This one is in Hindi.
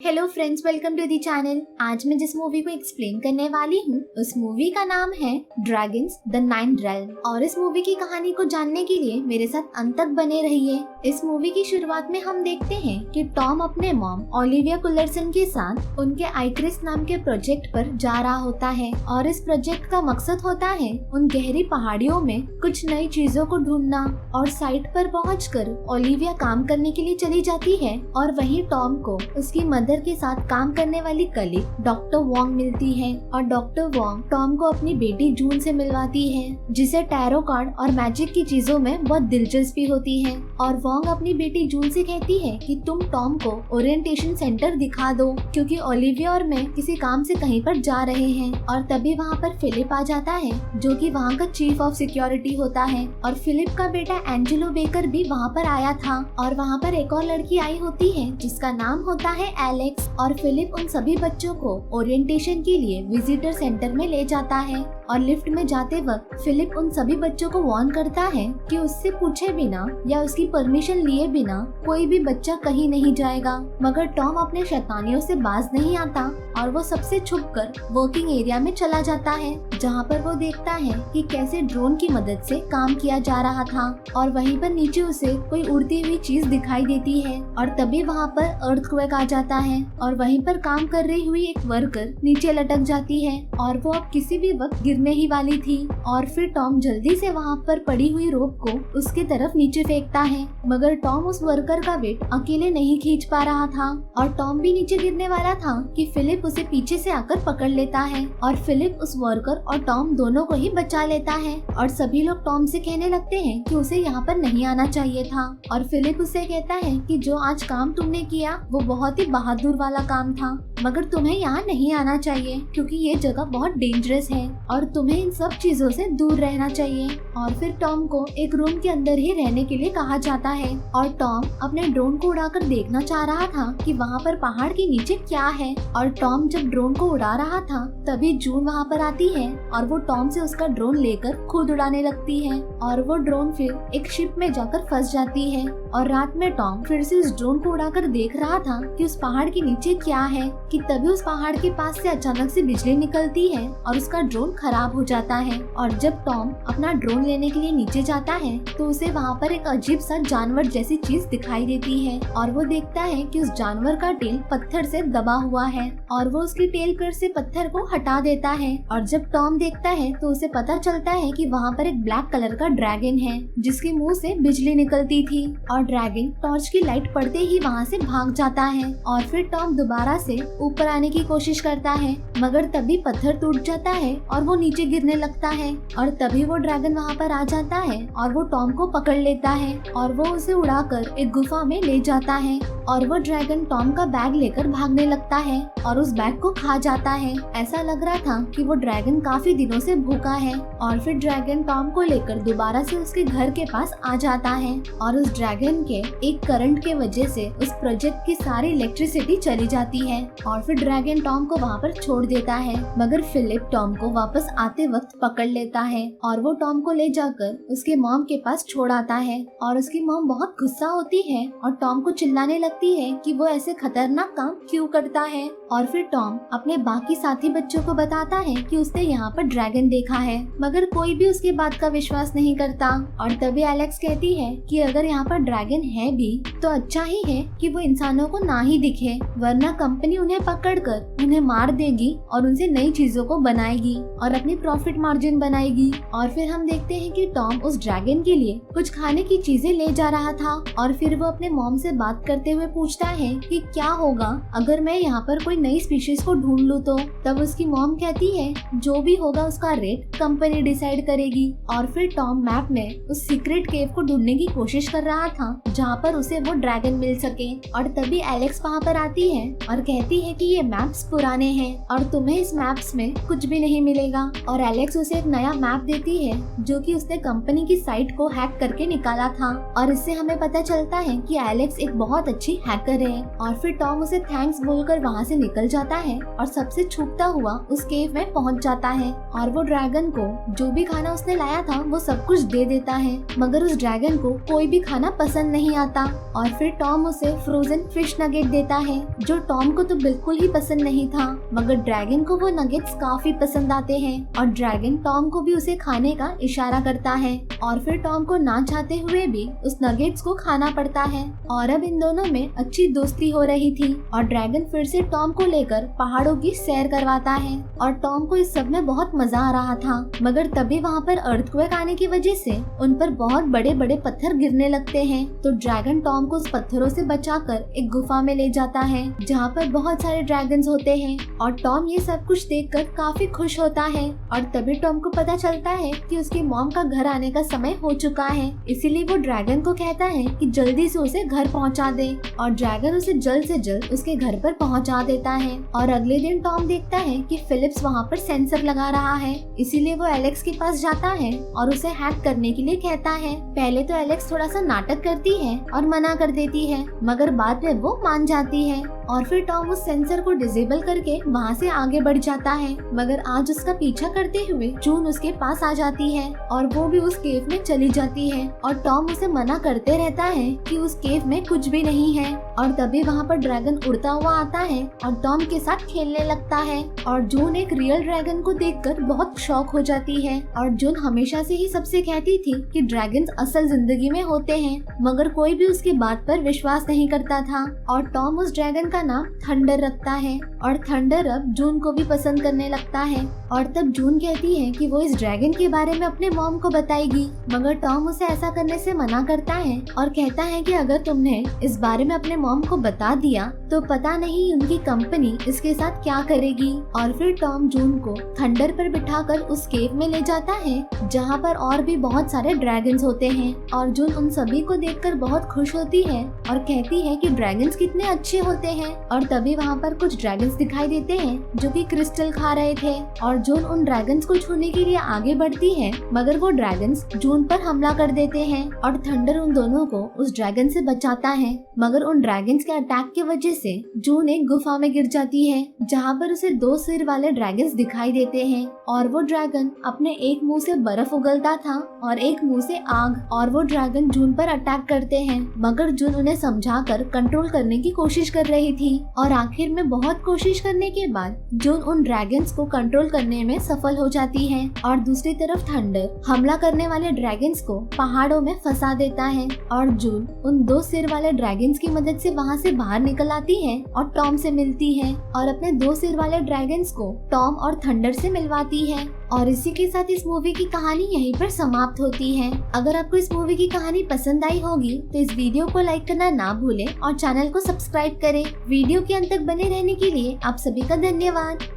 Hello friends, welcome to the channel. आज मैं जिस मूवी को एक्सप्लेन करने वाली हूँ उस मूवी का नाम है ड्रैगन्स द नाइन्थ रेल्म। और इस मूवी की कहानी को जानने के लिए मेरे साथ अंत तक बने रहिए। इस मूवी की शुरुआत में हम देखते हैं कि टॉम अपने मॉम ओलिविया कुलरसन के साथ उनके आइक्रिस नाम के प्रोजेक्ट पर जा रहा होता है और इस प्रोजेक्ट का मकसद होता है उन गहरी पहाड़ियों में कुछ नई चीजों को ढूंढना। और साइट पर पहुंचकर ओलिविया काम करने के लिए चली जाती है और वहीं टॉम को उसकी मदर के साथ काम करने वाली कलीग डॉक्टर वोंग मिलती है। और डॉक्टर वोंग टॉम को अपनी बेटी जून से मिलवाती है, जिसे टैरो कार्ड और मैजिक की चीजों में बहुत दिलचस्पी होती है। और वोंग अपनी बेटी जून से कहती है कि तुम टॉम को ओरिएंटेशन सेंटर दिखा दो, क्योंकि ओलिविया और मैं किसी काम से कहीं पर जा रहे हैं। और तभी वहाँ पर फिलिप आ जाता है, जो कि वहाँ का चीफ ऑफ सिक्योरिटी होता है। और फिलिप का बेटा एंजेलो बेकर भी वहाँ पर आया था। और वहाँ पर एक और लड़की आई होती है जिसका नाम होता है एलेक्स। और फिलिप उन सभी बच्चों को ओरिएंटेशन के लिए विजिटर सेंटर में ले जाता है। और लिफ्ट में जाते वक्त फिलिप उन सभी बच्चों को वार्न करता है कि उससे पूछे बिना या उसकी परमिशन लिए बिना कोई भी बच्चा कहीं नहीं जाएगा। मगर टॉम अपने शैतानियों से बाज नहीं आता और वो सबसे छुपकर वर्किंग एरिया में चला जाता है, जहाँ पर वो देखता है कि कैसे ड्रोन की मदद से काम किया जा रहा था। और वहीं पर नीचे उसे कोई उड़ती हुई चीज दिखाई देती है और तभी वहाँ पर अर्थक्वेक आ जाता है और वहीं पर काम कर रही हुई एक वर्कर नीचे लटक जाती है और वो अब किसी भी वक्त गिरने ही वाली थी। और फिर टॉम जल्दी से वहाँ पर पड़ी हुई रोप को उसके तरफ नीचे फेंकता है, मगर टॉम उस वर्कर का वेट अकेले नहीं खींच पा रहा था और टॉम भी नीचे गिरने वाला था कि फिलिप उसे पीछे से आकर पकड़ लेता है। और फिलिप उस वर्कर और टॉम दोनों को ही बचा लेता है। और सभी लोग टॉम से कहने लगते हैं कि उसे यहाँ पर नहीं आना चाहिए था। और फिलिप उसे कहता है कि जो आज काम तुमने किया वो बहुत ही बहादुर वाला काम था, मगर तुम्हें यहाँ नहीं आना चाहिए क्योंकि ये जगह बहुत डेंजरस है और तुम्हें इन सब चीजों से दूर रहना चाहिए। और फिर टॉम को एक रूम के अंदर ही रहने के लिए कहा जाता है। और टॉम अपने ड्रोन को उड़ाकर देखना चाह रहा था कि वहाँ पर पहाड़ के नीचे क्या है। और टॉम जब ड्रोन को उड़ा रहा था तभी जून वहाँ पर आती है और वो टॉम से उसका ड्रोन लेकर खुद उड़ाने लगती है। और वो ड्रोन फिर एक शिप में जाकर फंस जाती है। और रात में टॉम फिर से उस ड्रोन को उड़ाकर देख रहा था कि उस पहाड़ के नीचे क्या है कि तभी उस पहाड़ के पास से अचानक से बिजली निकलती है और उसका ड्रोन खराब हो जाता है। और जब टॉम अपना ड्रोन लेने के लिए नीचे जाता है तो उसे वहाँ पर एक अजीब सा जानवर जैसी चीज दिखाई देती है और वो देखता है कि उस जानवर का टेल पत्थर से दबा हुआ है और वो उसकी टेल पर से पत्थर को हटा देता है। और जब टॉम देखता है तो उसे पता चलता है कि वहाँ पर एक ब्लैक कलर का ड्रैगन है जिसके मुंह से बिजली निकलती थी। और ड्रैगन टॉर्च की लाइट पड़ते ही वहाँ से भाग जाता है। और फिर टॉम दोबारा से ऊपर आने की कोशिश करता है, मगर तभी पत्थर टूट जाता है और वो नीचे गिरने लगता है। और तभी वो ड्रैगन वहाँ पर आ जाता है और वो टॉम को पकड़ लेता है और वो उसे उड़ाकर एक गुफा में ले जाता है। और वो ड्रैगन टॉम का बैग लेकर भागने लगता है और उस बैग को खा जाता है। ऐसा लग रहा था कि वो ड्रैगन काफी दिनों से भूखा है। और फिर ड्रैगन टॉम को लेकर दोबारा से उसके घर के पास आ जाता है और उस ड्रैगन के एक करंट के वजह से उस प्रोजेक्ट की सारी इलेक्ट्रिसिटी चली जाती है। और फिर ड्रैगन टॉम को वहाँ पर छोड़ देता है, मगर फिलिप टॉम को वापस आते वक्त पकड़ लेता है और वो टॉम को ले जाकर उसके मॉम के पास छोड़ आता है। और उसकी मॉम बहुत गुस्सा होती है और टॉम को चिल्लाने लगती है कि वो ऐसे खतरनाक काम क्यों करता है। और फिर टॉम अपने बाकी साथी बच्चों को बताता है कि उसने यहाँ पर ड्रैगन देखा है, मगर कोई भी उसकी बात का विश्वास नहीं करता। और तभी एलेक्स कहती है कि अगर यहाँ पर ड्रैगन है भी तो अच्छा ही है कि वो इंसानों को ना ही दिखे, वरना कंपनी उन्हें पकड़कर उन्हें मार देगी और उनसे नई चीजों को बनाएगी और अपनी प्रॉफिट मार्जिन बनाएगी। और फिर हम देखते हैं कि टॉम उस ड्रैगन के लिए कुछ खाने की चीजें ले जा रहा था और फिर वो अपने मॉम से बात करते हुए पूछता है कि क्या होगा अगर मैं यहाँ पर कोई नई स्पीशीज को ढूंढ लूँ तो। तब उसकी मॉम कहती है जो भी होगा उसका रेट कंपनी डिसाइड करेगी। और फिर टॉम मैप में उस सीक्रेट केव को ढूंढने की कोशिश कर रहा था जहाँ पर उसे वो ड्रैगन मिल सके। और तभी एलेक्स वहाँ पर आती है और कहती है कि ये मैप्स पुराने हैं और तुम्हें इस मैप्स में कुछ भी नहीं मिलेगा। और एलेक्स उसे एक नया मैप देती है जो कि उसने कंपनी की साइट को हैक करके निकाला था। और इससे हमें पता चलता है कि एलेक्स एक बहुत अच्छी हैकर है। और फिर टॉम उसे थैंक्स बोलकर वहाँ से निकल जाता है और सबसे छुपता हुआ उस केव में पहुँच जाता है। और वो ड्रैगन को जो भी खाना उसने लाया था वो सब कुछ दे देता है, मगर उस ड्रैगन को कोई भी खाना पसंद नहीं आता। और फिर टॉम उसे फ्रोजन फिश नगेट देता है जो टॉम को तो बिल्कुल ही पसंद नहीं था, मगर ड्रैगन को वो नगेट्स काफी पसंद आते हैं। और ड्रैगन टॉम को भी उसे खाने का इशारा करता है और फिर टॉम को ना चाहते हुए भी उस नगेट्स को खाना पड़ता है। और अब इन दोनों में अच्छी दोस्ती हो रही थी और ड्रैगन फिर से टॉम को लेकर पहाड़ों की सैर करवाता है और टॉम को इस सब में बहुत मजा आ रहा था। मगर तभी वहाँ पर अर्थक्वेक आने की वजह से उन पर बहुत बड़े बड़े पत्थर गिरने लगते हैं। तो ड्रैगन टॉम को उस पत्थरों से बचाकर एक गुफा में ले जाता है जहाँ पर बहुत सारे ड्रैगन्स होते हैं। और टॉम ये सब कुछ देखकर काफी खुश होता है। और तभी टॉम को पता चलता है कि उसकी मॉम का घर आने का समय हो चुका है, इसीलिए वो ड्रैगन को कहता है कि जल्दी से उसे घर पहुँचा दे। और ड्रैगन उसे जल्द से जल्द उसके घर पर पहुँचा देता है। और अगले दिन टॉम देखता है कि फिलिप्स वहाँ पर सेंसर लगा रहा है, इसीलिए वो एलेक्स के पास जाता है और उसे हैक करने के लिए कहता है। पहले तो एलेक्स थोड़ा सा नाटक करती है और मना कर देती है, मगर बाद में वो मान जाती है। और फिर टॉम उस सेंसर को डिसेबल करके वहाँ से आगे बढ़ जाता है, मगर आज उसका पीछा करते हुए जून उसके पास आ जाती है और वो भी उस केव में चली जाती है। और टॉम उसे मना करते रहता है कि उस केव में कुछ भी नहीं है। और तभी वहाँ पर ड्रैगन उड़ता हुआ आता है और टॉम के साथ खेलने लगता है। और जून एक रियल ड्रैगन को देखकर बहुत शॉक हो जाती है। और जून हमेशा से ही सबसे कहती थी कि ड्रैगन्स असल जिंदगी में होते हैं, मगर कोई भी उसकी बात पर विश्वास नहीं करता था। और टॉम उस ड्रैगन का नाम थंडर रखता है और थंडर अब जून को भी पसंद करने लगता है। और तब जून कहती है कि वो इस ड्रैगन के बारे में अपने मॉम को बताएगी, मगर टॉम उसे ऐसा करने से मना करता है और कहता है कि अगर तुमने इस बारे में अपने मॉम को बता दिया तो पता नहीं उनकी कंपनी इसके साथ क्या करेगी। और फिर टॉम जून को थंडर पर बिठाकर उस केव में ले जाता है जहाँ पर और भी बहुत सारे ड्रैगन्स होते हैं। और जून उन सभी को देखकर बहुत खुश होती है और कहती है कि ड्रैगन्स कितने अच्छे होते हैं। और तभी वहाँ पर कुछ ड्रैगन्स दिखाई देते हैं जो कि क्रिस्टल खा रहे थे और जून उन ड्रैगन्स को छूने के लिए आगे बढ़ती है, मगर वो ड्रैगन्स जून पर हमला कर देते हैं और थंडर उन दोनों को उस ड्रैगन से बचाता है। मगर उन ड्रैगन्स के अटैक की वजह से जून एक गुफा में गिर जाती है जहाँ पर उसे 2 सिर वाले ड्रैगन्स दिखाई देते हैं। और वो ड्रैगन अपने एक मुंह से बर्फ उगलता था और एक मुंह से आग, और वो ड्रैगन जून पर अटैक करते हैं, मगर जून उन्हें समझाकर कंट्रोल करने की कोशिश कर रही थी। और आखिर में बहुत कोशिश करने के बाद जून उन ड्रैगन्स को कंट्रोल करने में सफल हो जाती है। और दूसरी तरफ थंडर हमला करने वाले ड्रैगन्स को पहाड़ों में फंसा देता है और जून उन 2 सिर वाले ड्रैगन्स की मदद से वहाँ से बाहर निकल आती है और टॉम से मिलती है और अपने 2 सिर वाले ड्रैगन्स को टॉम और थंडर से मिलवाती है। और इसी के साथ इस मूवी की कहानी यहीं पर समाप्त होती है। अगर आपको इस मूवी की कहानी पसंद आई होगी तो इस वीडियो को लाइक करना ना भूलें और चैनल को सब्सक्राइब करें। वीडियो के अंत तक बने रहने के लिए आप सभी का धन्यवाद।